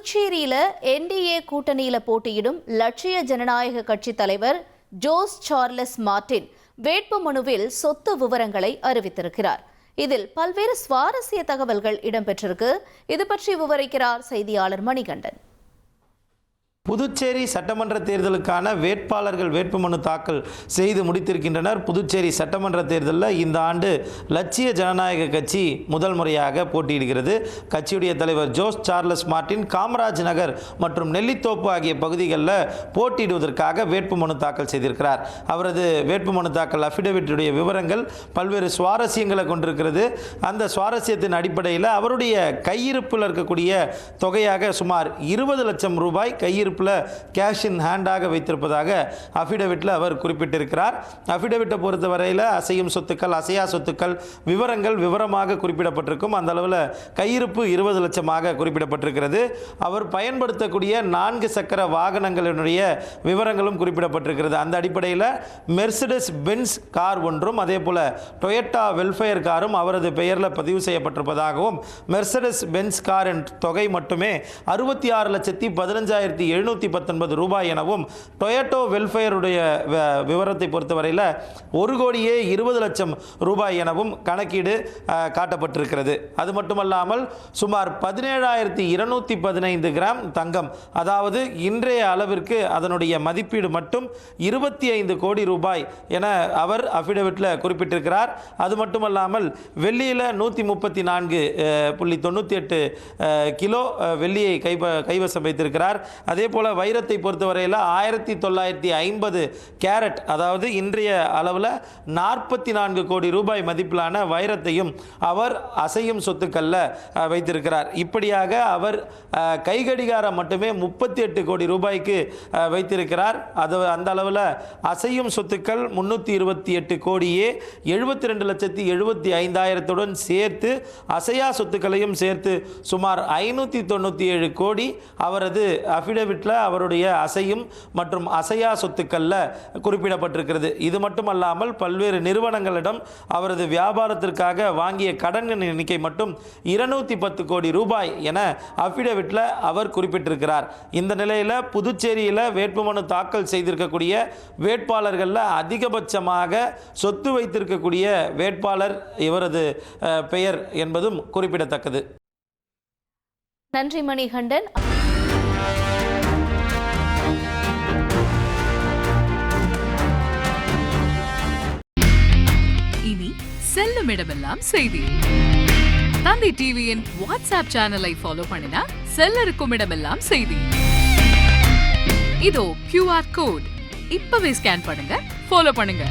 புதுச்சேரியில என்டிஏ கூட்டணியில போட்டியிடும் லட்சிய ஜனநாயக கட்சி தலைவர் ஜோஸ் சார்லஸ் மார்டின் வேட்புமனுவில் சொத்து விவரங்களை அறிவித்திருக்கிறார். இதில் பல்வேறு சுவாரஸ்ய தகவல்கள் இடம்பெற்றிருக்கு. இது பற்றி விவரிக்கிறார் செய்தியாளர் மணிகண்டன். புதுச்சேரி சட்டமன்ற தேர்தலுக்கான வேட்பாளர்கள் வேட்புமனு தாக்கல் செய்து முடித்திருக்கின்றனர். புதுச்சேரி சட்டமன்ற தேர்தலில் இந்த ஆண்டு லட்சிய ஜனநாயக கட்சி முதல் முறையாக போட்டியிடுகிறது. கட்சியுடைய தலைவர் Jose Charles Martin Kamaraj Nagar மற்றும் நெல்லித்தோப்பு ஆகிய பகுதிகளில் போட்டியிடுவதற்காக வேட்புமனு தாக்கல் செய்திருக்கிறார். அவரது வேட்புமனு தாக்கல் அஃபிடவிட்டுடைய விவரங்கள் பல்வேறு சுவாரஸ்யங்களை கொண்டிருக்கிறது. அந்த சுவாரஸ்யத்தின் அடிப்படையில் அவருடைய கையிருப்பில் இருக்கக்கூடிய தொகையாக சுமார் 20 லட்சம் ரூபாய் கையிருப்பு கேஷ் இன் ஹேண்டாக வைத்திருப்பதாக அஃபிடவிட்டில் அவர் குறிப்பிட்டிருக்கிறார். அஃபிடவிட்டை பொறுத்தவரையில் அசையும் சொத்துக்கள் அசையா சொத்துக்கள் விவரங்கள் விவரமாக குறிப்பிடப்பட்டிருக்கும். அந்த அளவில் கையிருப்பு 20 லட்சமாக குறிப்பிடப்பட்டிருக்கிறது. அவர் பயன்படுத்தக்கூடிய 4 சக்கர வாகனங்களினுடைய விவரங்களும் குறிப்பிடப்பட்டிருக்கிறது. அந்த அடிப்படையில் மெர்சிடஸ் பென்ஸ் கார் ஒன்றும் அதே போல டொயோட்டா வெல்ஃபேர் காரும் அவரது பெயரில் பதிவு செய்யப்பட்டிருப்பதாகவும் மெர்சிடஸ் பென்ஸ் காரின் தொகை மட்டுமே 66,15,719 ரூபாய் எனவும் டொயோட்டோ வெல்ஃபேருடைய விவரத்தை பொறுத்தவரையில் 1,20 லட்சம் ரூபாய் எனவும் கணக்கீடு காட்டப்பட்டிருக்கிறது. அது மட்டுமல்லாமல் சுமார் 17,215 கிராம் தங்கம், அதாவது இன்றைய அளவிற்கு அதனுடைய மதிப்பீடு மட்டும் 25 கோடி ரூபாய் என அவர் அஃபிடவிட்டில் குறிப்பிட்டிருக்கிறார். அது மட்டுமல்லாமல் வெள்ளியில் 134.98 கிலோ வெள்ளியை கைவசம் வைத்திருக்கிறார். அதே போல வைரத்தை பொறுத்தவரையில் 1950 கேரட், அதாவது இன்றைய அளவில் 44 கோடி ரூபாய் மதிப்பிலான வைரத்தையும் அவர் அசையும் சொத்துக்களில் வைத்திருக்கிறார். இப்படியாக அவர் கைகடிகாரம் மட்டுமே 38 கோடி ரூபாய்க்கு வைத்திருக்கிறார். அது அந்த அளவில் அசையும் சொத்துக்கள் 328 கோடியே 72,75,000 சேர்த்து அசையா சொத்துக்களையும் சேர்த்து சுமார் 597 கோடி அவரது அஃபிடவிட்டில் அவருடைய அசையும் மற்றும் அசையா சொத்துக்களில் குறிப்பிடப்பட்டிருக்கிறது. இது மட்டுமல்லாமல் பல்வேறு நிறுவனங்களிடம் அவரது வியாபாரத்திற்காக வாங்கிய கடன்களின் எண்ணிக்கை மட்டும் 210 கோடி ரூபாய் என அஃபிடவிட்டில் அவர் குறிப்பிட்டிருக்கிறார். இந்த நிலையில் புதுச்சேரியில் வேட்புமனு தாக்கல் செய்திருக்கக்கூடிய வேட்பாளர்களில் அதிகபட்சமாக சொத்து வைத்திருக்கக்கூடிய வேட்பாளர் இவரது பெயர் என்பதும் குறிப்பிடத்தக்கது. நன்றி மணிகண்டன். இனி செல்லும் இடமெல்லாம் செய்தி. தந்தி டிவியின் வாட்ஸ்அப் சேனலை ஃபாலோ பண்ணினா செல்லருக்கும் இடமெல்லாம் செய்தி. இதோ QR கோட் இப்பவே ஸ்கேன் பண்ணுங்க, ஃபாலோ பண்ணுங்க.